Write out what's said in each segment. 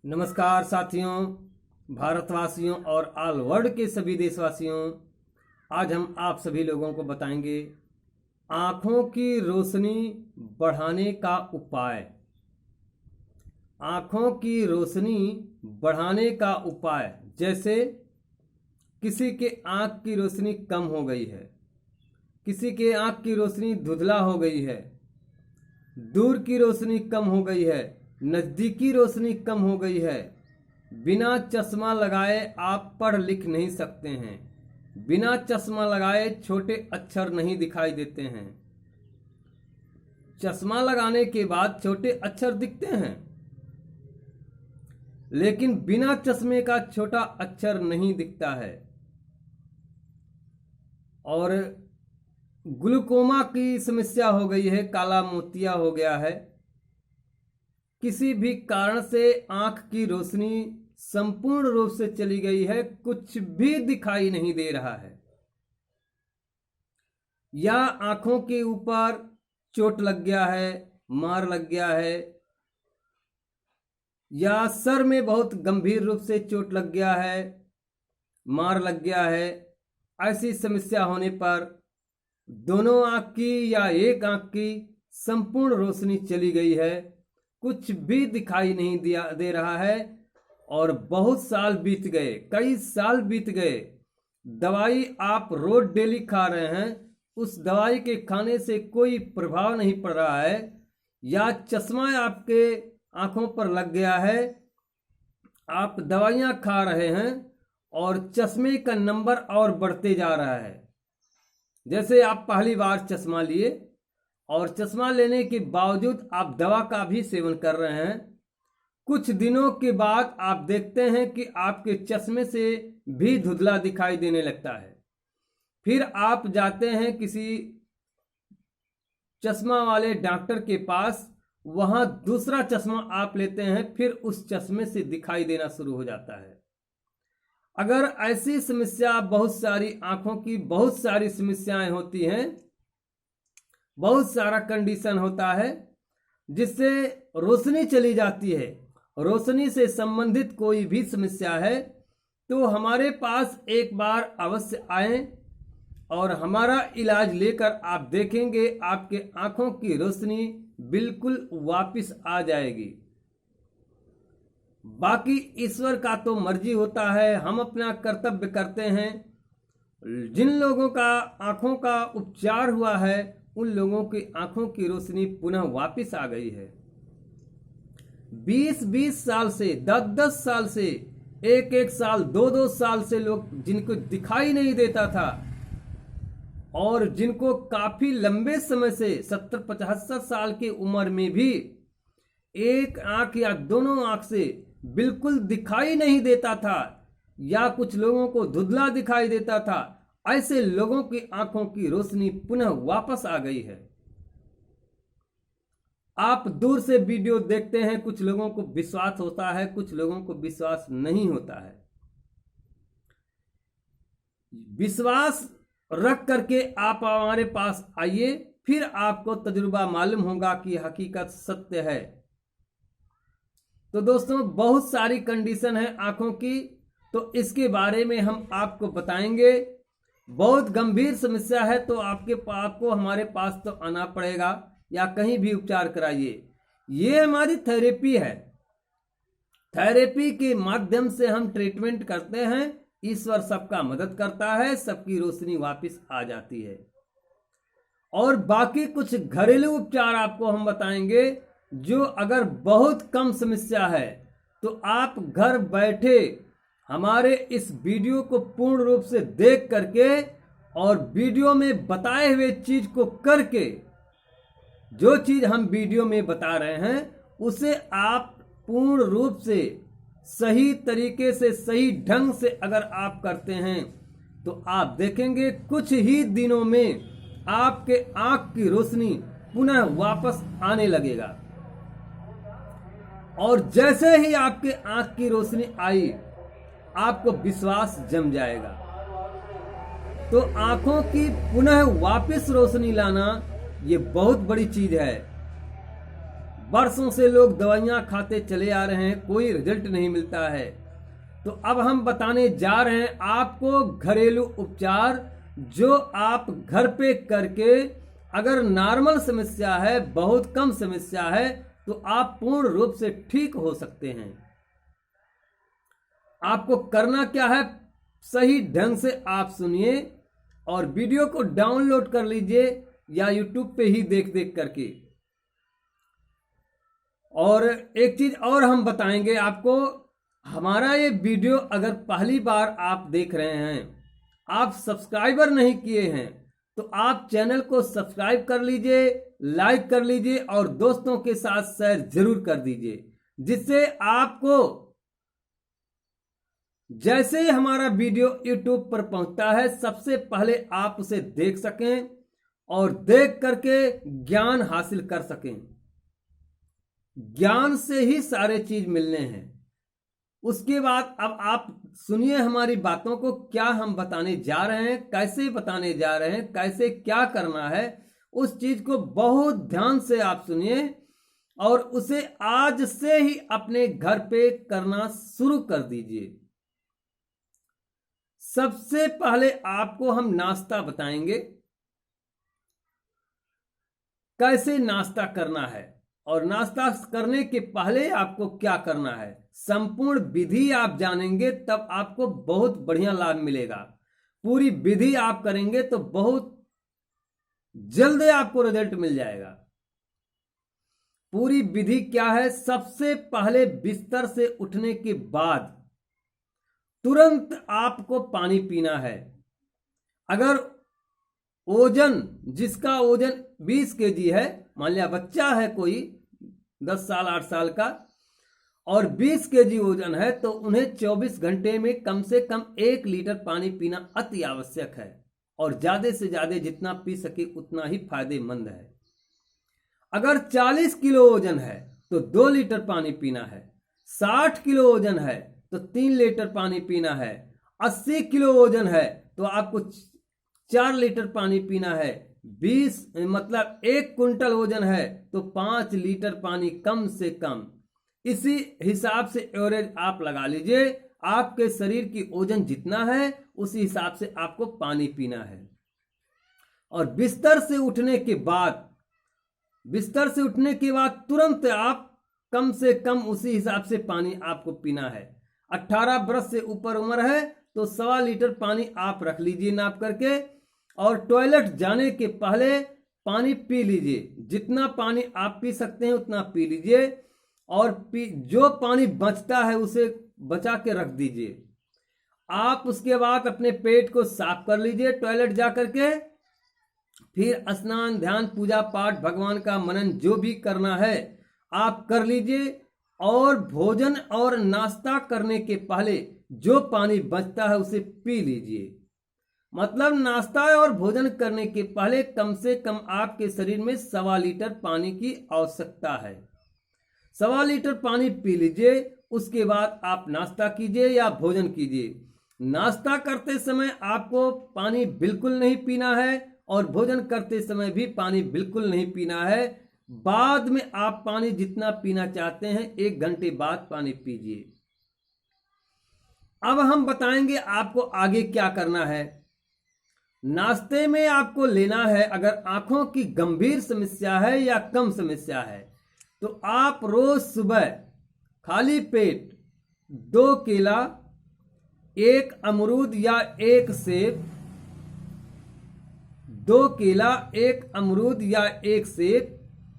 नमस्कार साथियों, भारतवासियों और ऑल वर्ल्ड के सभी देशवासियों। आज हम आप सभी लोगों को बताएंगे आँखों की रोशनी बढ़ाने का उपाय। आँखों की रोशनी बढ़ाने का उपाय, जैसे किसी के आँख की रोशनी कम हो गई है, किसी के आँख की रोशनी धुंधला हो गई है, दूर की रोशनी कम हो गई है, नज़दीकी रोशनी कम हो गई है। बिना चश्मा लगाए आप पढ़ लिख नहीं सकते हैं। बिना चश्मा लगाए छोटे अक्षर नहीं दिखाई देते हैं। चश्मा लगाने के बाद छोटे अक्षर दिखते हैं, लेकिन बिना चश्मे का छोटा अक्षर नहीं दिखता है। और ग्लूकोमा की समस्या हो गई है, काला मोतिया हो गया है। किसी भी कारण से आंख की रोशनी संपूर्ण रूप से चली गई है, कुछ भी दिखाई नहीं दे रहा है, या आंखों के ऊपर चोट लग गया है, मार लग गया है, या सर में बहुत गंभीर रूप से चोट लग गया है, मार लग गया है। ऐसी समस्या होने पर दोनों आंख की या एक आंख की संपूर्ण रोशनी चली गई है, कुछ भी दिखाई नहीं दे रहा है, और बहुत साल बीत गए, कई साल बीत गए। दवाई आप रोज डेली खा रहे हैं, उस दवाई के खाने से कोई प्रभाव नहीं पड़ रहा है, या चश्मा आपके आंखों पर लग गया है, आप दवाइयां खा रहे हैं और चश्मे का नंबर और बढ़ते जा रहा है। जैसे आप पहली बार चश्मा लिए और चश्मा लेने के बावजूद आप दवा का भी सेवन कर रहे हैं, कुछ दिनों के बाद आप देखते हैं कि आपके चश्मे से भी धुंधला दिखाई देने लगता है। फिर आप जाते हैं किसी चश्मा वाले डॉक्टर के पास, वहां दूसरा चश्मा आप लेते हैं, फिर उस चश्मे से दिखाई देना शुरू हो जाता है। अगर ऐसी समस्या, बहुत सारी आंखों की बहुत सारी समस्याएं होती हैं, बहुत सारा कंडीशन होता है जिससे रोशनी चली जाती है, रोशनी से संबंधित कोई भी समस्या है, तो हमारे पास एक बार अवश्य आएं और हमारा इलाज लेकर आप देखेंगे आपके आंखों की रोशनी बिल्कुल वापस आ जाएगी। बाकी ईश्वर का तो मर्जी होता है, हम अपना कर्तव्य करते हैं। जिन लोगों का आंखों का उपचार हुआ है, उन लोगों की आंखों की रोशनी पुनः वापस आ गई है। 20-20 साल से, 10-10 साल से, 1-1 साल, 2-2 साल से लोग जिनको दिखाई नहीं देता था, और जिनको काफी लंबे समय से 70-75 साल की उम्र में भी एक आंख या दोनों आंख से बिल्कुल दिखाई नहीं देता था, या कुछ लोगों को धुंधला दिखाई देता था, ऐसे लोगों की आंखों की रोशनी पुनः वापस आ गई है। आप दूर से वीडियो देखते हैं, कुछ लोगों को विश्वास होता है, कुछ लोगों को विश्वास नहीं होता है। विश्वास रख करके आप हमारे पास आइए, फिर आपको तजुर्बा मालूम होगा कि हकीकत सत्य है। तो दोस्तों, बहुत सारी कंडीशन है आंखों की, तो इसके बारे में हम आपको बताएंगे। बहुत गंभीर समस्या है तो आपको हमारे पास तो आना पड़ेगा, या कहीं भी उपचार कराइए। ये हमारी थेरेपी है। थेरेपी के माध्यम से हम ट्रीटमेंट करते हैं। ईश्वर सबका मदद करता है, सबकी रोशनी वापस आ जाती है। और बाकी कुछ घरेलू उपचार आपको हम बताएंगे, जो अगर बहुत कम समस्या है तो आप घर बैठे हमारे इस वीडियो को पूर्ण रूप से देख करके और वीडियो में बताए हुए चीज को करके, जो चीज हम वीडियो में बता रहे हैं उसे आप पूर्ण रूप से सही तरीके से, सही ढंग से अगर आप करते हैं, तो आप देखेंगे कुछ ही दिनों में आपके आंख की रोशनी पुनः वापस आने लगेगा। और जैसे ही आपके आंख की रोशनी आई, आपको विश्वास जम जाएगा। तो आंखों की पुनः वापस रोशनी लाना ये बहुत बड़ी चीज है। वर्षों से लोग दवाइयां खाते चले आ रहे हैं, कोई रिजल्ट नहीं मिलता है। तो अब हम बताने जा रहे हैं आपको घरेलू उपचार, जो आप घर पे करके अगर नॉर्मल समस्या है, बहुत कम समस्या है, तो आप पूर्ण रूप से ठीक हो सकते हैं। आपको करना क्या है, सही ढंग से आप सुनिए और वीडियो को डाउनलोड कर लीजिए या यूट्यूब पे ही देख देख करके। और एक चीज और हम बताएंगे आपको, हमारा ये वीडियो अगर पहली बार आप देख रहे हैं, आप सब्सक्राइबर नहीं किए हैं, तो आप चैनल को सब्सक्राइब कर लीजिए, लाइक कर लीजिए और दोस्तों के साथ शेयर जरूर कर दीजिए, जिससे आपको जैसे ही हमारा वीडियो YouTube पर पहुंचता है, सबसे पहले आप उसे देख सकें और देख करके ज्ञान हासिल कर सकें। ज्ञान से ही सारे चीज मिलने हैं। उसके बाद अब आप सुनिए हमारी बातों को, क्या हम बताने जा रहे हैं, कैसे बताने जा रहे हैं, कैसे क्या करना है, उस चीज को बहुत ध्यान से आप सुनिए और उसे आज से ही अपने घर पे करना शुरू कर दीजिए। सबसे पहले आपको हम नाश्ता बताएंगे, कैसे नाश्ता करना है और नाश्ता करने के पहले आपको क्या करना है, संपूर्ण विधि आप जानेंगे तब आपको बहुत बढ़िया लाभ मिलेगा। पूरी विधि आप करेंगे तो बहुत जल्द आपको रिजल्ट मिल जाएगा। पूरी विधि क्या है, सबसे पहले बिस्तर से उठने के बाद तुरंत आपको पानी पीना है। अगर ओजन, जिसका ओजन 20 kg है, मान लिया बच्चा है कोई 10 साल 8 साल का और 20 kg ओजन है, तो उन्हें 24 घंटे में कम से कम 1 लीटर पानी पीना अति आवश्यक है और ज्यादा से ज्यादा जितना पी सके उतना ही फायदेमंद है। अगर 40 किलो ओजन है तो 2 लीटर पानी पीना है, 60 किलो ओजन है तो 3 लीटर पानी पीना है, 80 किलो ओजन है तो आपको 4 लीटर पानी पीना है, 20 मतलब 1 कुंटल ओजन है तो 5 लीटर पानी कम से कम। इसी हिसाब से एवरेज आप लगा लीजिए, आपके शरीर की ओजन जितना है उसी हिसाब से आपको पानी पीना है। और बिस्तर से उठने के बाद तुरंत आप कम से कम उसी हिसाब से पानी आपको पीना है। 18 बरस से ऊपर उम्र है तो 1.25 लीटर पानी आप रख लीजिए नाप करके और टॉयलेट जाने के पहले पानी पी लीजिए। जितना पानी आप पी सकते हैं उतना पी लीजिए और जो पानी बचता है उसे बचा के रख दीजिए। आप उसके बाद अपने पेट को साफ कर लीजिए टॉयलेट जा करके, फिर स्नान, ध्यान, पूजा पाठ, भगवान का मनन जो भी करना है आप कर लीजिए और भोजन और नाश्ता करने के पहले जो पानी बचता है उसे पी लीजिए। मतलब नाश्ता और भोजन करने के पहले कम से कम आपके शरीर में 1.25 लीटर पानी की आवश्यकता है। 1.25 लीटर पानी पी लीजिए। उसके बाद आप नाश्ता कीजिए या भोजन कीजिए। नाश्ता करते समय आपको पानी बिल्कुल नहीं पीना है और भोजन करते समय भी पानी बिल्कुल नहीं पीना है। बाद में आप पानी जितना पीना चाहते हैं 1 घंटे बाद पानी पीजिए। अब हम बताएंगे आपको आगे क्या करना है। नाश्ते में आपको लेना है, अगर आंखों की गंभीर समस्या है या कम समस्या है तो आप रोज सुबह खाली पेट 2 केला, 1 अमरूद या 1 सेब, 2 केला, 1 अमरूद या 1 सेब,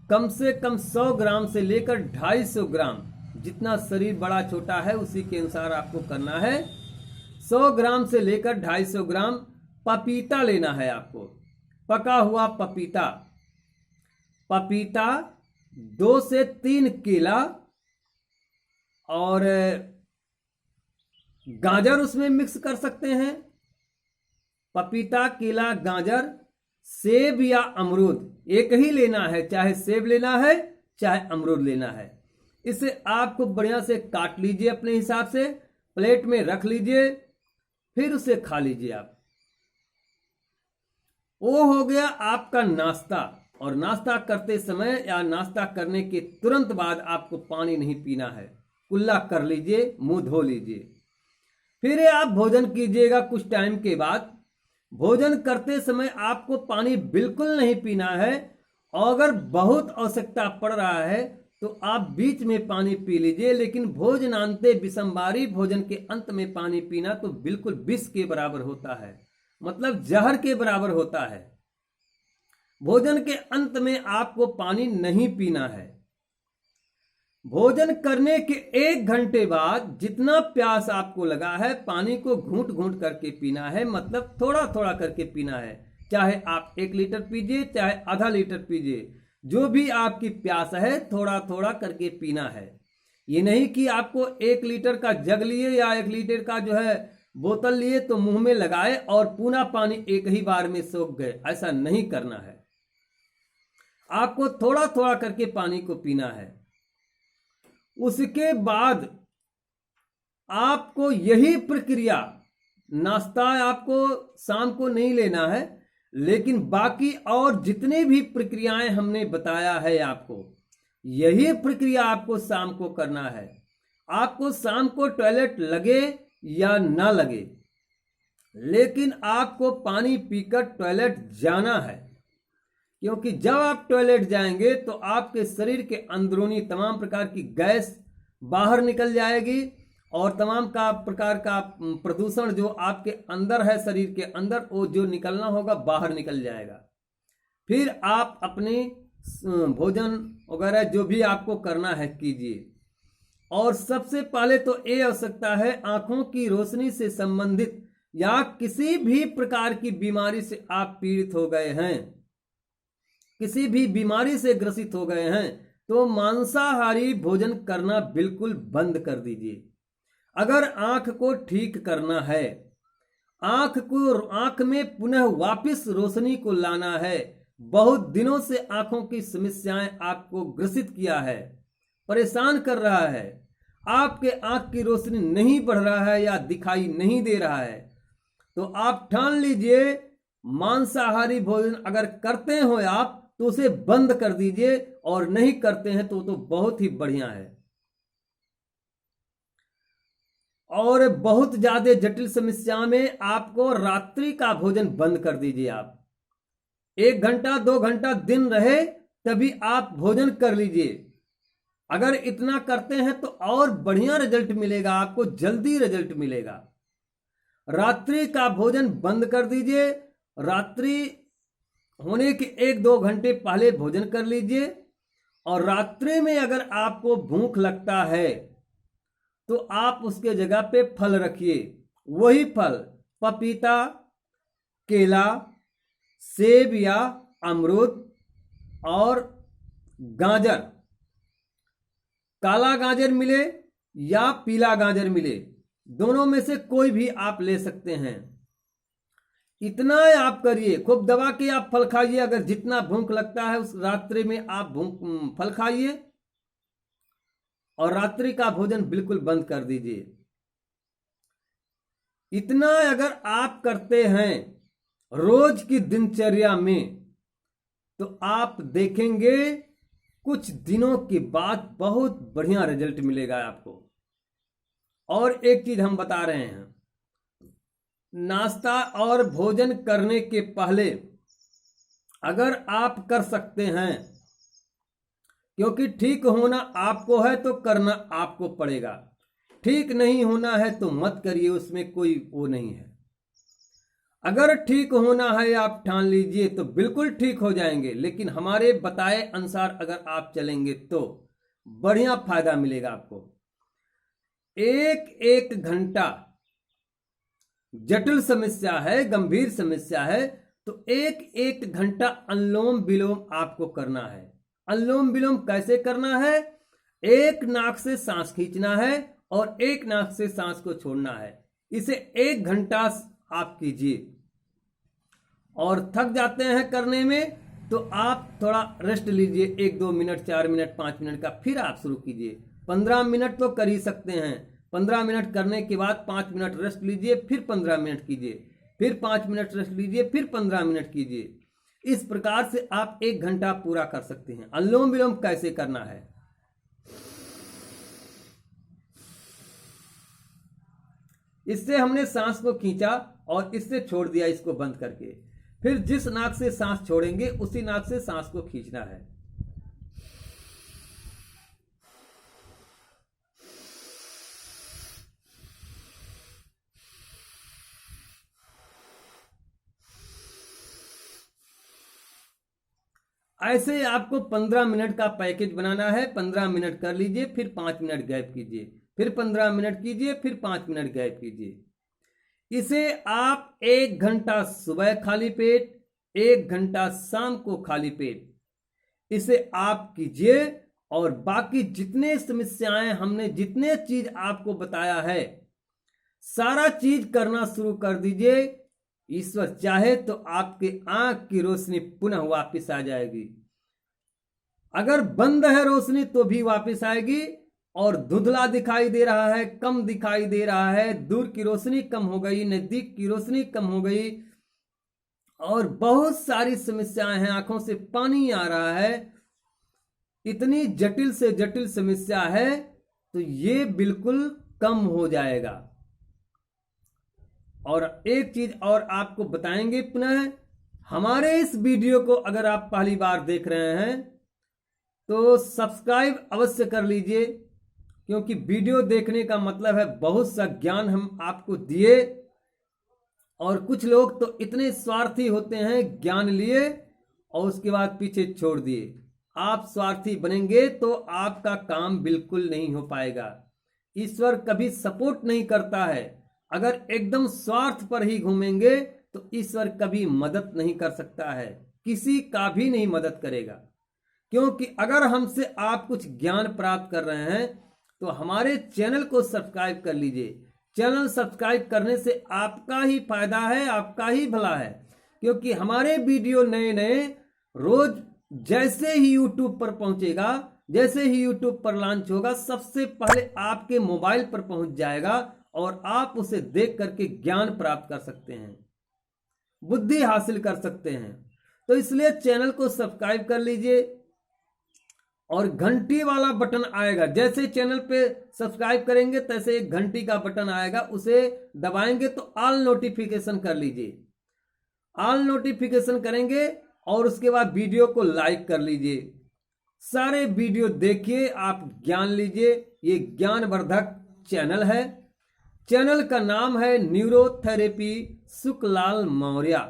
कम से कम 100 ग्राम से लेकर 250 ग्राम, जितना शरीर बड़ा छोटा है उसी के अनुसार आपको करना है। 100 ग्राम से लेकर 250 ग्राम पपीता लेना है आपको, पका हुआ पपीता। 2 से 3 केला और गाजर उसमें मिक्स कर सकते हैं। पपीता, केला, गाजर, सेब या अमरूद एक ही लेना है, चाहे सेब लेना है चाहे अमरूद लेना है। इसे आपको बढ़िया से काट लीजिए, अपने हिसाब से प्लेट में रख लीजिए, फिर उसे खा लीजिए आप। वो हो गया आपका नाश्ता। और नाश्ता करते समय या नाश्ता करने के तुरंत बाद आपको पानी नहीं पीना है। कुल्ला कर लीजिए, मुंह धो लीजिए, फिर आप भोजन कीजिएगा। कुछ टाइम के बाद भोजन करते समय आपको पानी बिल्कुल नहीं पीना है, और अगर बहुत आवश्यकता पड़ रहा है तो आप बीच में पानी पी लीजिए, लेकिन भोजनांते विषमवारी, भोजन के अंत में पानी पीना तो बिल्कुल विष के बराबर होता है, मतलब जहर के बराबर होता है। भोजन के अंत में आपको पानी नहीं पीना है। भोजन करने के 1 घंटे बाद जितना प्यास आपको लगा है, पानी को घूंट घूंट करके पीना है, मतलब थोड़ा थोड़ा करके पीना है। चाहे आप 1 लीटर पीजिए, चाहे आधा लीटर पीजिए, जो भी आपकी प्यास है थोड़ा थोड़ा करके पीना है। ये नहीं कि आपको 1 लीटर का जग लिए या 1 लीटर का जो है बोतल लिए तो मुंह में लगाए और पूरा पानी एक ही बार में सोख गए, ऐसा नहीं करना है। आपको थोड़ा थोड़ा करके पानी को पीना है। उसके बाद आपको यही प्रक्रिया, नाश्ता आपको शाम को नहीं लेना है, लेकिन बाकी और जितने भी प्रक्रियाएं हमने बताया है आपको, यही प्रक्रिया आपको शाम को करना है। आपको शाम को टॉयलेट लगे या ना लगे, लेकिन आपको पानी पीकर टॉयलेट जाना है, क्योंकि जब आप टॉयलेट जाएंगे तो आपके शरीर के अंदरूनी तमाम प्रकार की गैस बाहर निकल जाएगी और तमाम का प्रकार का प्रदूषण जो आपके अंदर है, शरीर के अंदर, वो जो निकलना होगा बाहर निकल जाएगा। फिर आप अपने भोजन वगैरह जो भी आपको करना है कीजिए। और सबसे पहले तो ये आवश्यकता है, आंखों की रोशनी से संबंधित या किसी भी प्रकार की बीमारी से आप पीड़ित हो गए हैं, किसी भी बीमारी से ग्रसित हो गए हैं, तो मांसाहारी भोजन करना बिल्कुल बंद कर दीजिए। अगर आंख को ठीक करना है, आंख में पुनः वापस रोशनी को लाना है, बहुत दिनों से आंखों की समस्याएं आपको ग्रसित किया है, परेशान कर रहा है, आपके आंख की रोशनी नहीं बढ़ रहा है या दिखाई नहीं दे रहा है, तो आप ठान लीजिए मांसाहारी भोजन अगर करते हो आप तो उसे बंद कर दीजिए, और नहीं करते हैं तो बहुत ही बढ़िया है। और बहुत ज्यादा जटिल समस्या में आपको रात्रि का भोजन बंद कर दीजिए। आप 1 घंटा 2 घंटा दिन रहे तभी आप भोजन कर लीजिए। अगर इतना करते हैं तो और बढ़िया रिजल्ट मिलेगा, आपको जल्दी रिजल्ट मिलेगा। रात्रि का भोजन बंद कर दीजिए। रात्रि होने के 1-2 घंटे पहले भोजन कर लीजिए। और रात्रि में अगर आपको भूख लगता है तो आप उसके जगह पे फल रखिए। वही फल, पपीता, केला, सेब या अमरूद और गाजर, काला गाजर मिले या पीला गाजर मिले, दोनों में से कोई भी आप ले सकते हैं। इतना आप करिए, खूब दबा के आप फल खाइए। अगर जितना भूख लगता है उस रात्रि में आप फल खाइए और रात्रि का भोजन बिल्कुल बंद कर दीजिए। इतना अगर आप करते हैं रोज की दिनचर्या में तो आप देखेंगे कुछ दिनों के बाद बहुत बढ़िया रिजल्ट मिलेगा आपको। और एक चीज हम बता रहे हैं, नाश्ता और भोजन करने के पहले अगर आप कर सकते हैं, क्योंकि ठीक होना आपको है तो करना आपको पड़ेगा, ठीक नहीं होना है तो मत करिए, उसमें कोई वो नहीं है। अगर ठीक होना है आप ठान लीजिए तो बिल्कुल ठीक हो जाएंगे, लेकिन हमारे बताए अनुसार अगर आप चलेंगे तो बढ़िया फायदा मिलेगा आपको। 1 घंटा जटिल समस्या है, गंभीर समस्या है, तो 1 घंटा अनुलोम विलोम आपको करना है। अनुलोम विलोम कैसे करना है? एक नाक से सांस खींचना है और एक नाक से सांस को छोड़ना है। इसे 1 घंटा आप कीजिए। और थक जाते हैं करने में तो आप थोड़ा रेस्ट लीजिए, 1-2 मिनट, 4 मिनट, 5 मिनट का, फिर आप शुरू कीजिए। 15 मिनट तो कर ही सकते हैं। 15 मिनट करने के बाद 5 मिनट रेस्ट लीजिए, फिर 15 मिनट कीजिए, फिर 5 मिनट रेस्ट लीजिए, फिर 15 मिनट कीजिए। इस प्रकार से आप 1 घंटा पूरा कर सकते हैं। अनुलोम विलोम कैसे करना है, इससे हमने सांस को खींचा और इससे छोड़ दिया, इसको बंद करके। फिर जिस नाक से सांस छोड़ेंगे उसी नाक से सांस को खींचना है। ऐसे आपको 15 मिनट का पैकेज बनाना है। 15 मिनट कर लीजिए, फिर 5 मिनट गैप कीजिए, फिर 15 मिनट कीजिए, फिर 5 मिनट गैप कीजिए। इसे आप 1 घंटा सुबह खाली पेट, 1 घंटा शाम को खाली पेट, इसे आप कीजिए। और बाकी जितने समस्याएं हमने, जितने चीज आपको बताया है, सारा चीज करना शुरू कर दीजिए। ईश्वर चाहे तो आपके आंख की रोशनी पुनः वापस आ जाएगी। अगर बंद है रोशनी तो भी वापस आएगी। और धुंधला दिखाई दे रहा है, कम दिखाई दे रहा है, दूर की रोशनी कम हो गई, नजदीक की रोशनी कम हो गई, और बहुत सारी समस्याएं हैं, आंखों से पानी आ रहा है, इतनी जटिल से जटिल समस्या है, तो ये बिल्कुल कम हो जाएगा। और एक चीज और आपको बताएंगे पुनः, हमारे इस वीडियो को अगर आप पहली बार देख रहे हैं तो सब्सक्राइब अवश्य कर लीजिए, क्योंकि वीडियो देखने का मतलब है बहुत सा ज्ञान हम आपको दिए। और कुछ लोग तो इतने स्वार्थी होते हैं, ज्ञान लिए और उसके बाद पीछे छोड़ दिए। आप स्वार्थी बनेंगे तो आपका काम बिल्कुल नहीं हो पाएगा। ईश्वर कभी सपोर्ट नहीं करता है। अगर एकदम स्वार्थ पर ही घूमेंगे तो ईश्वर कभी मदद नहीं कर सकता है, किसी का भी नहीं मदद करेगा। क्योंकि अगर हमसे आप कुछ ज्ञान प्राप्त कर रहे हैं तो हमारे चैनल को सब्सक्राइब कर लीजिए। चैनल सब्सक्राइब करने से आपका ही फायदा है, आपका ही भला है। क्योंकि हमारे वीडियो नए नए रोज जैसे ही यूट्यूब पर पहुंचेगा, जैसे ही यूट्यूब पर लॉन्च होगा, सबसे पहले आपके मोबाइल पर पहुंच जाएगा और आप उसे देख करके ज्ञान प्राप्त कर सकते हैं, बुद्धि हासिल कर सकते हैं। तो इसलिए चैनल को सब्सक्राइब कर लीजिए और घंटी वाला बटन आएगा। जैसे चैनल पे सब्सक्राइब करेंगे तैसे एक घंटी का बटन आएगा, उसे दबाएंगे तो ऑल नोटिफिकेशन कर लीजिए। ऑल नोटिफिकेशन करेंगे और उसके बाद वीडियो को लाइक कर लीजिए। सारे वीडियो देखिए, आप ज्ञान लीजिए। ये ज्ञानवर्धक चैनल है। चैनल का नाम है न्यूरोथेरेपी सुखलाल मौर्य,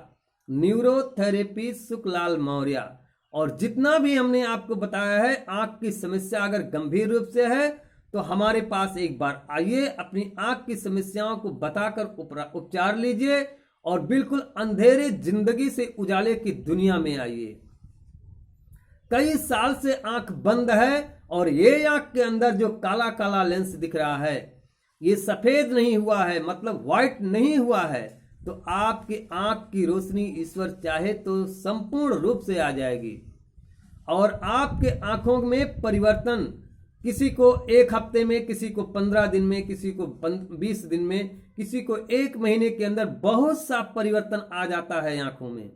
न्यूरोथेरेपी सुखलाल मौर्य। और जितना भी हमने आपको बताया है, आंख की समस्या अगर गंभीर रूप से है तो हमारे पास एक बार आइए, अपनी आंख की समस्याओं को बताकर उपचार लीजिए और बिल्कुल अंधेरे जिंदगी से उजाले की दुनिया में आइए। कई साल से आंख बंद है और ये आंख के अंदर जो काला काला लेंस दिख रहा है, ये सफेद नहीं हुआ है, मतलब व्हाइट नहीं हुआ है, तो आपकी आंख की रोशनी ईश्वर चाहे तो संपूर्ण रूप से आ जाएगी। और आपके आंखों में परिवर्तन, किसी को 1 हफ्ते में, किसी को 15 दिन में, किसी को 20 दिन में, किसी को 1 महीने के अंदर बहुत सा परिवर्तन आ जाता है आंखों में।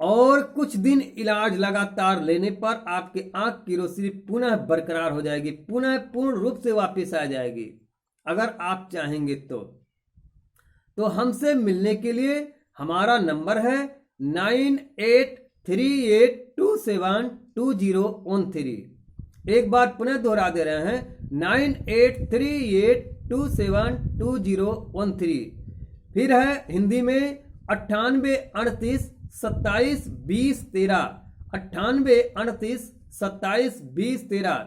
और कुछ दिन इलाज लगातार लेने पर आपके आंख की रोशनी पुनः बरकरार हो जाएगी, पुनः पूर्ण रूप से वापस आ जाएगी, अगर आप चाहेंगे तो हमसे मिलने के लिए हमारा नंबर है 9838272013। एक बार पुनः दोहरा दे रहे हैं, 9838272013। फिर है हिंदी में 9838272013, 9838272013।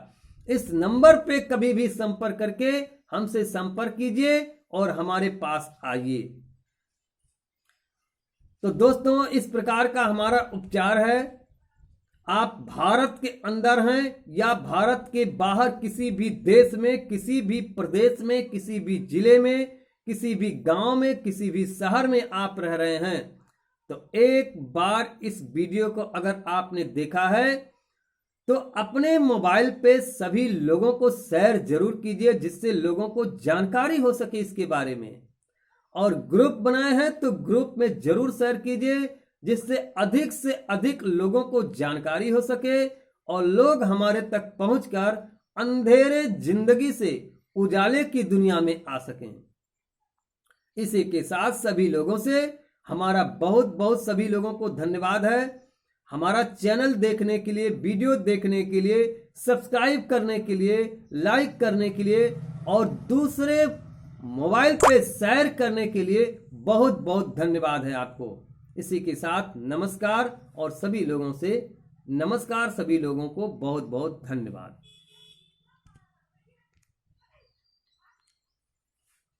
इस नंबर पे कभी भी संपर्क करके हमसे संपर्क कीजिए और हमारे पास आइए। तो दोस्तों, इस प्रकार का हमारा उपचार है। आप भारत के अंदर हैं या भारत के बाहर किसी भी देश में, किसी भी प्रदेश में, किसी भी जिले में, किसी भी गांव में, किसी भी शहर में आप रह रहे हैं, तो एक बार इस वीडियो को अगर आपने देखा है तो अपने मोबाइल पे सभी लोगों को शेयर जरूर कीजिए, जिससे लोगों को जानकारी हो सके इसके बारे में। और ग्रुप बनाए हैं तो ग्रुप में जरूर शेयर कीजिए, जिससे अधिक से अधिक लोगों को जानकारी हो सके और लोग हमारे तक पहुंचकर अंधेरे जिंदगी से उजाले की दुनिया में आ सकें। इसी के साथ सभी लोगों से हमारा बहुत बहुत सभी लोगों को धन्यवाद है। हमारा चैनल देखने के लिए, वीडियो देखने के लिए, सब्सक्राइब करने के लिए, लाइक करने के लिए और दूसरे मोबाइल पे शेयर करने के लिए बहुत बहुत धन्यवाद है आपको। इसी के साथ नमस्कार और सभी लोगों से नमस्कार, सभी लोगों को बहुत बहुत धन्यवाद।